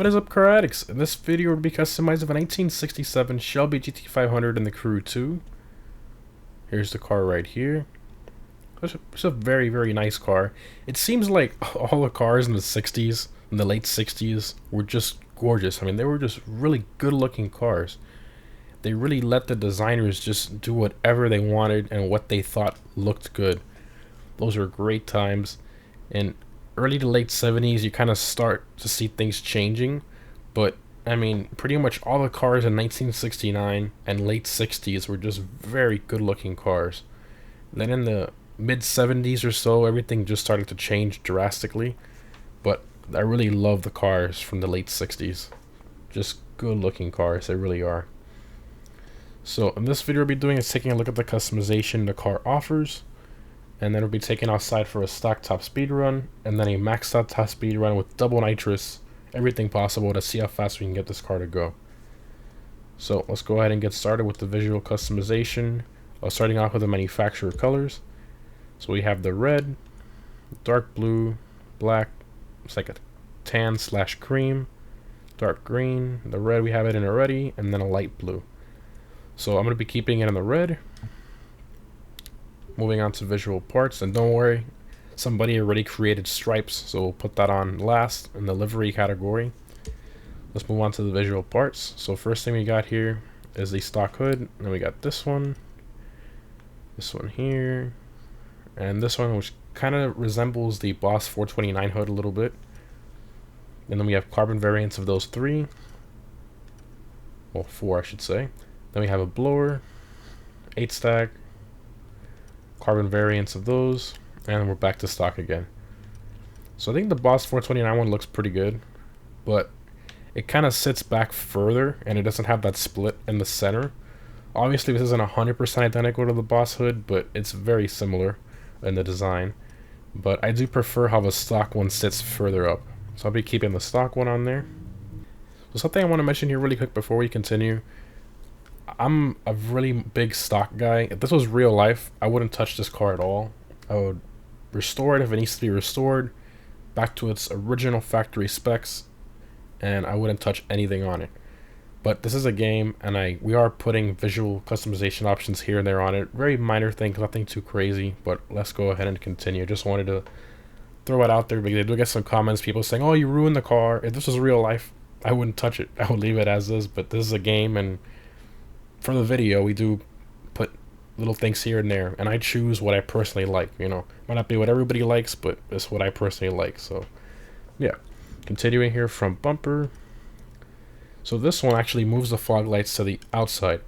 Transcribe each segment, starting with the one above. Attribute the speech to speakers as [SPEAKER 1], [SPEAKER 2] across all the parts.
[SPEAKER 1] What is up, car addicts? In this video will be customized of a 1967 Shelby GT500 in the Crew 2. Here's the car right here. It's a very, very nice car. It seems like all the cars in the 60s, in the late 60s, were just gorgeous. I mean, they were just really good-looking cars. They really let the designers just do whatever they wanted and what they thought looked good. Those were great times. And early to late 70s, you kind of start to see things changing. But, I mean, pretty much all the cars in 1969 and late 60s were just very good-looking cars. Then in the mid-70s or so, everything just started to change drastically. But I really love the cars from the late 60s. Just good-looking cars, they really are. So in this video, we'll be doing is taking a look at the customization the car offers. And then we'll be taking outside for a stock top speed run, and then a maxed out top speed run with double nitrous, everything possible, to see how fast we can get this car to go. So let's go ahead and get started with the visual customization. Starting off with the manufacturer colors. So we have the red, dark blue, black, it's like a tan / cream, dark green, the red we have it in already, and then a light blue. So I'm going to be keeping it in the red. Moving on to visual parts, and don't worry, somebody already created stripes, so we'll put that on last in the livery category. Let's move on to the visual parts. So first thing we got here is the stock hood, and then we got this one here, and this one, which kind of resembles the Boss 429 hood a little bit. And then we have carbon variants of those three, well, 4 I should say. Then we have a blower, 8-stack, carbon variants of those, and we're back to stock again. So I think the Boss 429 one looks pretty good, but it kind of sits back further and it doesn't have that split in the center. Obviously this isn't 100% identical to the Boss hood, but it's very similar in the design. But I do prefer how the stock one sits further up, so I'll be keeping the stock one on there. So something I want to mention here really quick before we continue: I'm a really big stock guy. If this was real life, I wouldn't touch this car at all. I would restore it if it needs to be restored back to its original factory specs, and I wouldn't touch anything on it. But this is a game, and we are putting visual customization options here and there on it. Very minor things, nothing too crazy, but let's go ahead and continue. Just wanted to throw it out there because I do get some comments, people saying, oh, you ruined the car. If this was real life, I wouldn't touch it. I would leave it as is, but this is a game, and for the video, we do put little things here and there, and I choose what I personally like. You know, might not be what everybody likes, but it's what I personally like. So, yeah. Continuing here from bumper. So this one actually moves the fog lights to the outside.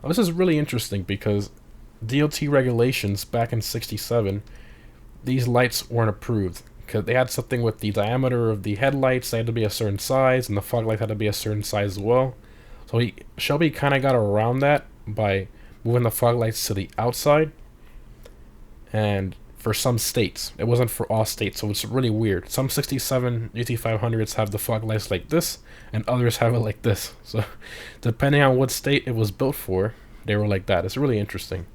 [SPEAKER 1] Now, this is really interesting because DOT regulations back in '67, these lights weren't approved because they had something with the diameter of the headlights. They had to be a certain size, and the fog lights had to be a certain size as well. So Shelby kind of got around that by moving the fog lights to the outside. And for some states, it wasn't for all states, so it's really weird. Some 67 GT500s have the fog lights like this, and others have it like this. So depending on what state it was built for, they were like that. It's really interesting.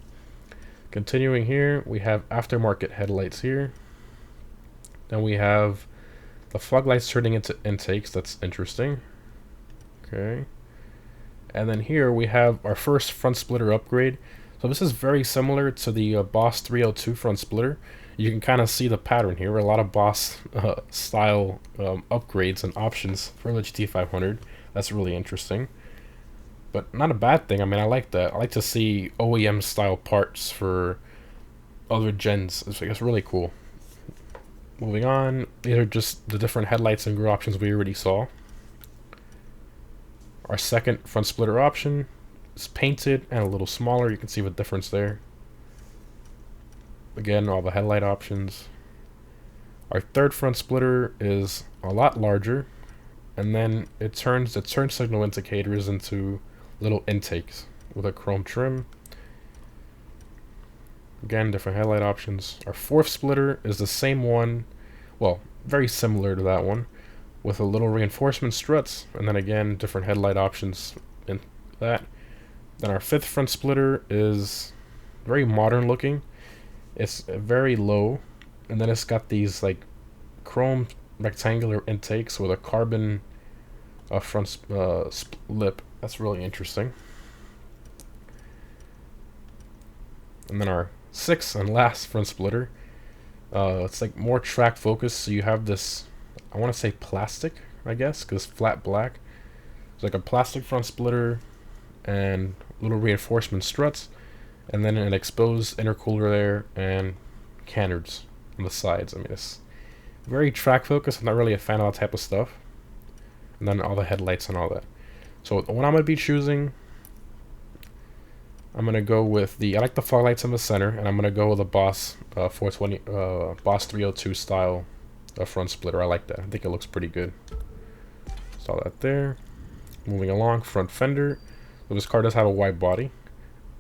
[SPEAKER 1] Continuing here, we have aftermarket headlights here. Then we have the fog lights turning into intakes. That's interesting. Okay. And then here we have our first front splitter upgrade. So this is very similar to the Boss 302 front splitter. You can kind of see the pattern here. A lot of Boss style upgrades and options for the GT500. That's really interesting. But not a bad thing. I mean, I like that. I like to see OEM style parts for other gens. It's really cool. Moving on, these are just the different headlights and grill options we already saw. Our second front splitter option is painted and a little smaller. You can see the difference there. Again, all the headlight options. Our third front splitter is a lot larger, and then it turns the turn signal indicators into little intakes with a chrome trim. Again, different headlight options. Our fourth splitter is the same one, well, very similar to that one, with a little reinforcement struts, and then again, different headlight options in that. Then our fifth front splitter is very modern looking. It's very low, and then it's got these like chrome rectangular intakes with a carbon front lip. That's really interesting. And then our sixth and last front splitter. It's like more track focused. So you have this, I want to say plastic, I guess, because flat black. It's like a plastic front splitter and little reinforcement struts, and then an exposed intercooler there and canards on the sides. I mean, it's very track focused. I'm not really a fan of that type of stuff. And then all the headlights and all that. So what I'm gonna be choosing, I'm gonna go with I like the fog lights in the center, and I'm gonna go with a Boss 420 Boss 302 style front splitter. I like that. I think it looks pretty good. Saw that there. Moving along, front fender. So this car does have a wide body,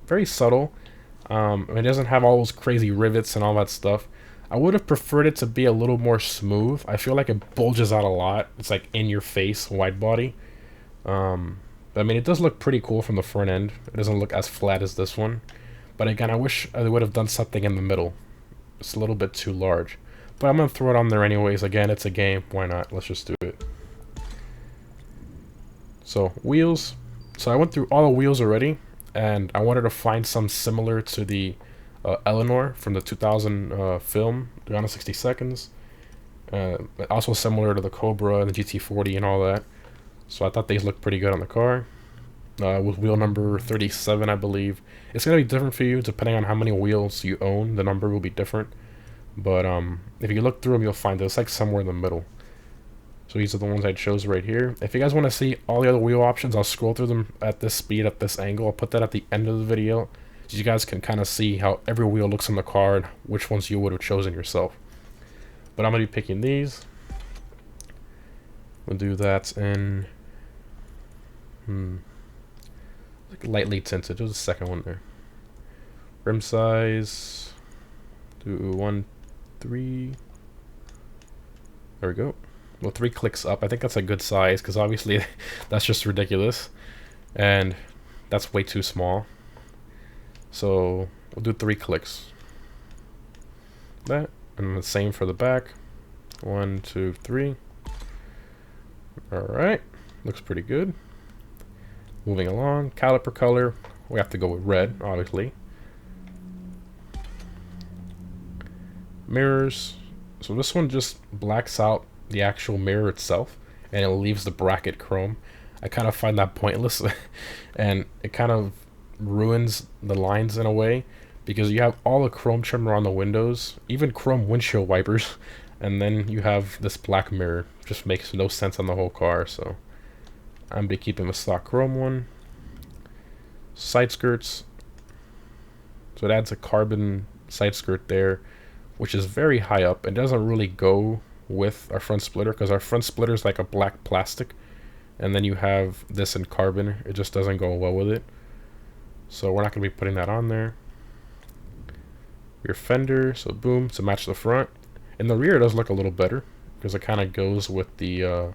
[SPEAKER 1] very subtle. It doesn't have all those crazy rivets and all that stuff. I would have preferred it to be a little more smooth. I feel like it bulges out a lot. It's like in your face, wide body. I mean, it does look pretty cool from the front end. It doesn't look as flat as this one. But again, I wish they would have done something in the middle. It's a little bit too large. But I'm going to throw it on there anyways. Again, it's a game. Why not? Let's just do it. So, wheels. So I went through all the wheels already. And I wanted to find some similar to the Eleanor from the 2000 film, 360 Seconds. Also similar to the Cobra and the GT40 and all that. So I thought these looked pretty good on the car. With wheel number 37, I believe. It's going to be different for you depending on how many wheels you own. The number will be different. But if you look through them, you'll find it's like somewhere in the middle. So these are the ones I chose right here. If you guys want to see all the other wheel options, I'll scroll through them at this speed, at this angle. I'll put that at the end of the video, so you guys can kind of see how every wheel looks on the car and which ones you would have chosen yourself. But I'm going to be picking these. We'll do that in like lightly tinted. There's a second one there. Rim size. Do 1, 3. There we go. Well, 3 clicks up. I think that's a good size because obviously that's just ridiculous, and that's way too small. So we'll do 3 clicks. That, and the same for the back. 1, 2, 3. All right, looks pretty good. Moving along, caliper color. We have to go with red, obviously. Mirrors. So this one just blacks out the actual mirror itself, and it leaves the bracket chrome. I kind of find that pointless, and it kind of ruins the lines in a way, because you have all the chrome trim around the windows, even chrome windshield wipers, and then you have this black mirror. Just makes no sense on the whole car, so I'm be keeping the stock chrome one. Side skirts. So it adds a carbon side skirt there, which is very high up. It doesn't really go with our front splitter because our front splitter is like a black plastic, and then you have this in carbon. It just doesn't go well with it, so we're not going to be putting that on there. Rear fender, so boom, to match the front. In the rear, it does look a little better because it kind of goes with the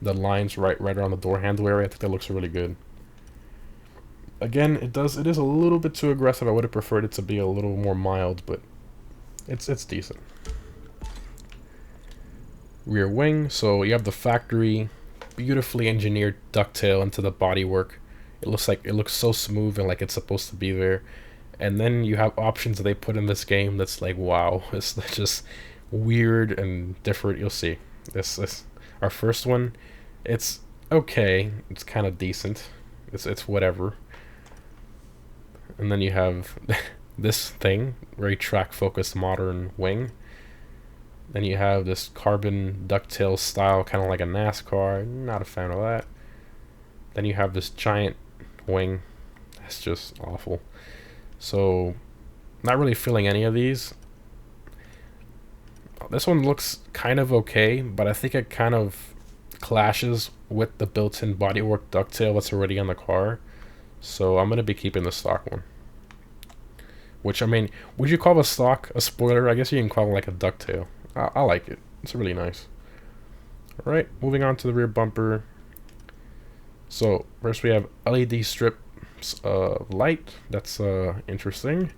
[SPEAKER 1] lines right around the door handle area. I think that looks really good. Again, it is a little bit too aggressive. I would have preferred it to be a little more mild, but it's decent. Rear wing, so you have the factory beautifully engineered ducktail into the bodywork. It looks so smooth and like it's supposed to be there. And then you have options that they put in this game that's like, wow, it's just weird and different. You'll see. This our first one, it's okay. It's kind of decent. It's whatever. And then you have this thing, very track focused modern wing. Then you have this carbon ducktail style, kind of like a NASCAR. Not a fan of that. Then you have this giant wing. That's just awful. So, not really feeling any of these. This one looks kind of okay, but I think it kind of clashes with the built-in bodywork ducktail that's already on the car. So I'm going to be keeping the stock one. Which, I mean, would you call the stock a spoiler? I guess you can call it like a ducktail. I like it. It's really nice. Alright, moving on to the rear bumper. So, first we have LED strips of light. That's interesting.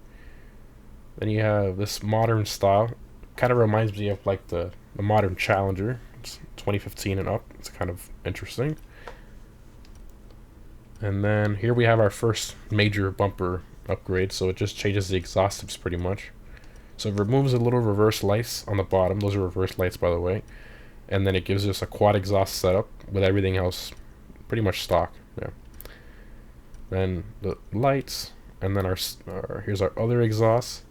[SPEAKER 1] Then you have this modern style. Kind of reminds me of like the modern Challenger. It's 2015 and up. It's kind of interesting. And then here we have our first major bumper upgrade. So it just changes the exhaust tips pretty much. So it removes a little reverse lights on the bottom. Those are reverse lights, by the way. And then it gives us a quad exhaust setup with everything else pretty much stock. Yeah. Then the lights, and then here's our other exhaust.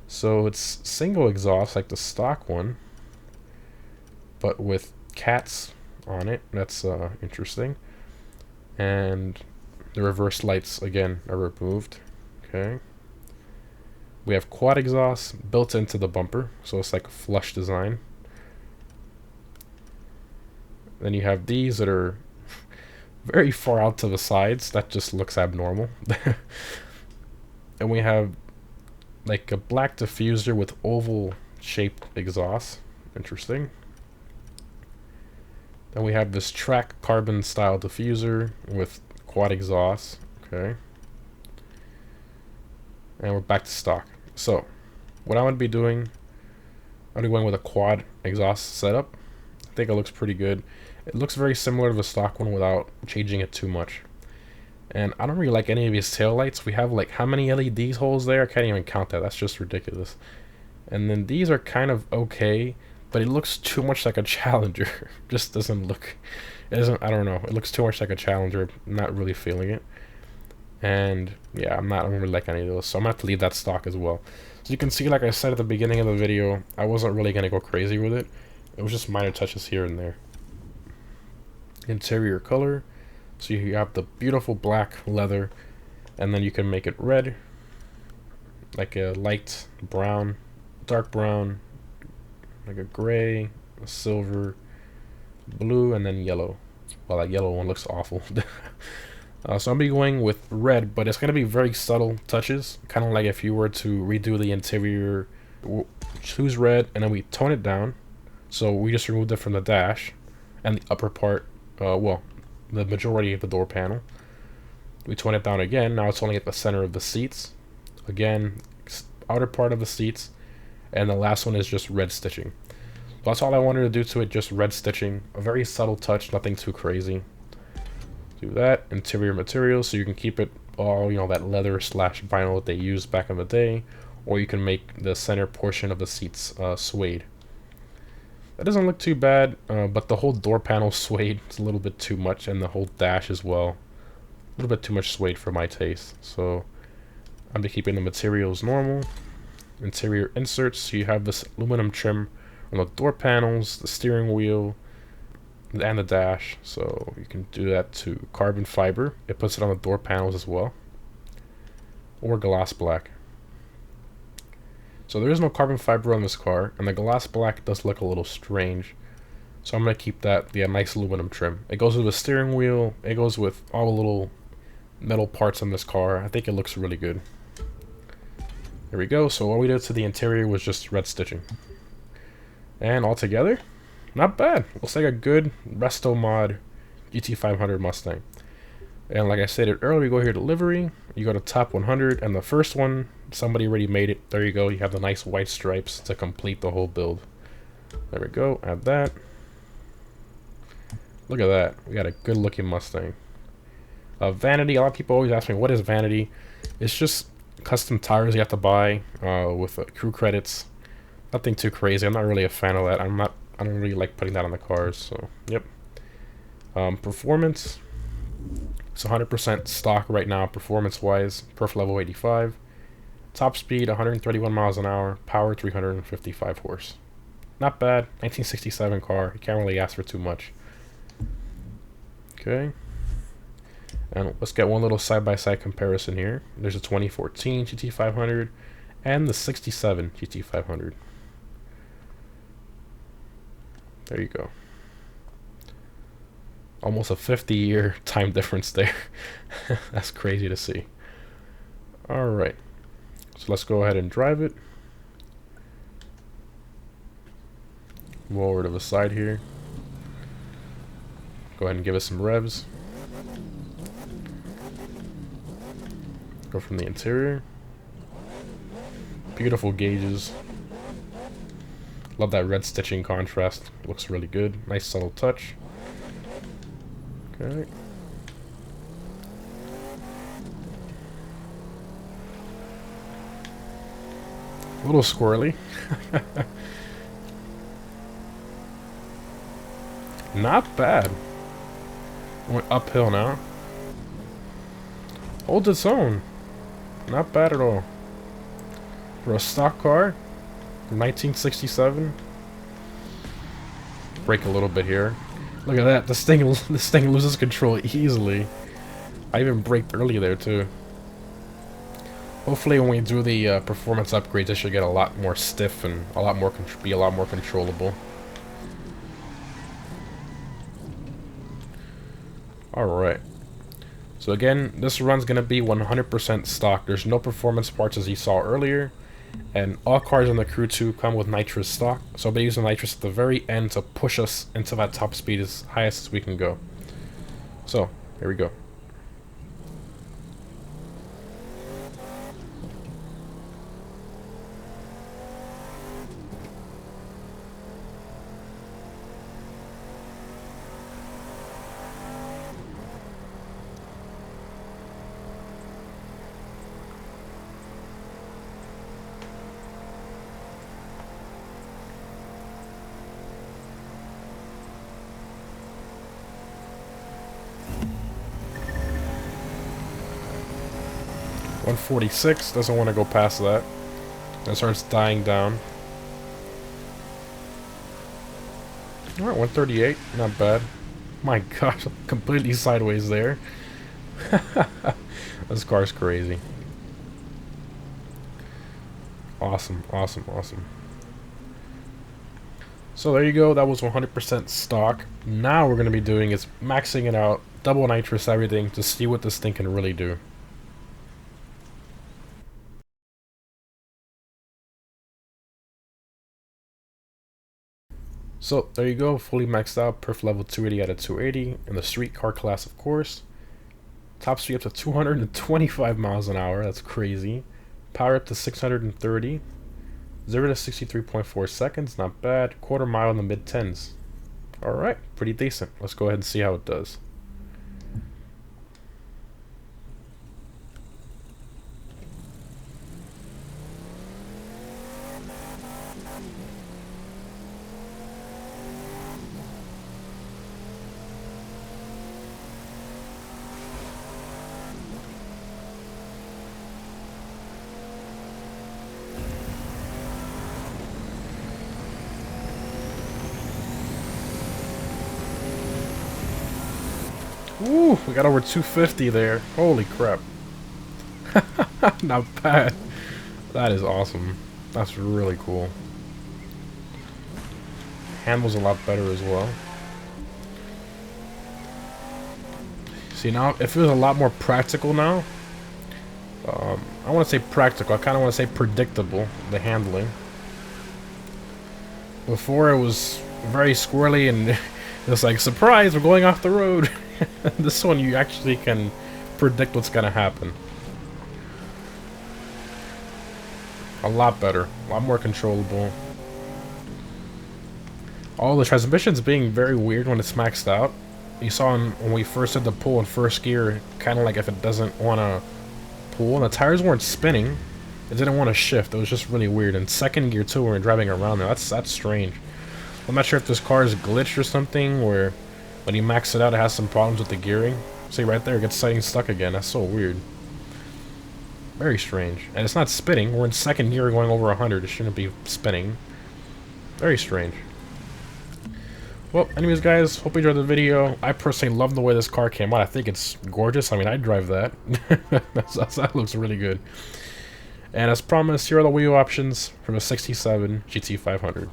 [SPEAKER 1] So it's single exhaust like the stock one, but with cats on it. That's interesting. And the reverse lights again are removed. Okay. We have quad exhaust built into the bumper, so it's like a flush design. Then you have these that are very far out to the sides. That just looks abnormal. And we have like a black diffuser with oval shaped exhaust. Interesting. Then we have this track carbon style diffuser with quad exhaust. Okay. And we're back to stock. So what I'm going to be doing, I'm going to be going with a quad exhaust setup. I think it looks pretty good. It looks very similar to the stock one without changing it too much. And I don't really like any of these taillights. We have like how many LED holes there? I can't even count that. That's just ridiculous. And then these are kind of okay, but it looks too much like a Challenger. Just doesn't look, it doesn't, I don't know. It looks too much like a Challenger. I'm not really feeling it. And yeah, I don't really like any of those. So I'm going to have to leave that stock as well. So you can see, like I said at the beginning of the video, I wasn't really going to go crazy with it. It was just minor touches here and there. Interior color. So you have the beautiful black leather, and then you can make it red, like a light brown, dark brown, like a gray, a silver, blue, and then yellow. Well, that yellow one looks awful. So I'll be going with red, but it's going to be very subtle touches, kind of like if you were to redo the interior, choose red, and then we tone it down. So we just removed it from the dash and the upper part, well, the majority of the door panel. We tone it down again. Now it's only at the center of the seats. Again, outer part of the seats. And the last one is just red stitching. So that's all I wanted to do to it, just red stitching. A very subtle touch, nothing too crazy. Do that. Interior materials, so you can keep it all, you know, that leather / vinyl that they used back in the day. Or you can make the center portion of the seats suede. That doesn't look too bad, but the whole door panel suede is a little bit too much, and the whole dash as well. A little bit too much suede for my taste. So I'm be keeping the materials normal. Interior inserts, so you have this aluminum trim on the door panels, the steering wheel, and the dash. So you can do that to carbon fiber. It puts it on the door panels as well. Or gloss black. So there is no carbon fiber on this car, and the gloss black does look a little strange. So I'm going to keep that, the nice aluminum trim. It goes with the steering wheel, it goes with all the little metal parts on this car. I think it looks really good. There we go. So what we did to the interior was just red stitching. And altogether, not bad. Looks like a good resto mod GT500 Mustang. And like I stated earlier, we go here to livery, you go to top 100, and the first one, somebody already made it. There you go. You have the nice white stripes to complete the whole build. There we go. Add that. Look at that. We got a good looking Mustang. Vanity. A lot of people always ask me, what is vanity? It's just custom tires you have to buy with crew credits. Nothing too crazy. I'm not really a fan of that. I don't really like putting that on the cars. So, yep. Performance. It's 100% stock right now, performance-wise. Perf Level 85. Top speed, 131 miles an hour. Power, 355 horse. Not bad. 1967 car. You can't really ask for too much. Okay. And let's get one little side-by-side comparison here. There's a 2014 GT500 and the 67 GT500. There you go. Almost a 50-year time difference there. That's crazy to see. Alright. So let's go ahead and drive it. Move over to the side here. Go ahead and give it some revs. Go from the interior. Beautiful gauges. Love that red stitching contrast. Looks really good. Nice subtle touch. Okay. A little squirrely. Not bad. Went uphill now. Holds its own. Not bad at all. For a stock car, 1967. Brake a little bit here. Look at that. This thing loses control easily. I even braked early there too. Hopefully, when we do the performance upgrades, it should get a lot more stiff and a lot more be a lot more controllable. All right. So again, this run's gonna be 100% stock. There's no performance parts as you saw earlier. And all cars in the Crew 2 come with nitrous stock, so I'll be using nitrous at the very end to push us into that top speed as highest as we can go. So, here we go. .146, doesn't want to go past that. It starts dying down. Alright, 138, not bad. My gosh, completely sideways there. This car's crazy. Awesome, awesome, awesome. So there you go, that was 100% stock. Now we're going to be doing is maxing it out, double nitrous everything, to see what this thing can really do. So, there you go, fully maxed out, Perf Level 280 out of 280, in the street car class, of course. Top speed up to 225 miles an hour, that's crazy. Power up to 630. 0 to 63.4 seconds, not bad. Quarter mile in the mid-10s. Alright, pretty decent. Let's go ahead and see how it does. Ooh, we got over 250 there. Holy crap. Not bad. That is awesome. That's really cool. Handle's a lot better as well. See, now it feels a lot more practical now. I want to say practical. I kind of want to say predictable, the handling. Before it was very squirrely and it was like, surprise, we're going off the road. This one you actually can predict what's gonna happen. A lot better, a lot more controllable. All the transmissions being very weird when it's maxed out. You saw when we first did the pull in first gear, kind of like if it doesn't want to pull. And the tires weren't spinning, it didn't want to shift. It was just really weird. In second gear too, when we're driving around there, that's strange. I'm not sure if this car is glitched or something, where when you max it out, it has some problems with the gearing. See right there, it gets getting stuck again. That's so weird. Very strange. And it's not spinning. We're in second gear going over 100. It shouldn't be spinning. Very strange. Well, anyways, guys, hope you enjoyed the video. I personally love the way this car came out. I think it's gorgeous. I mean, I'd drive that. That looks really good. And as promised, here are the wheel options from a 67 GT500.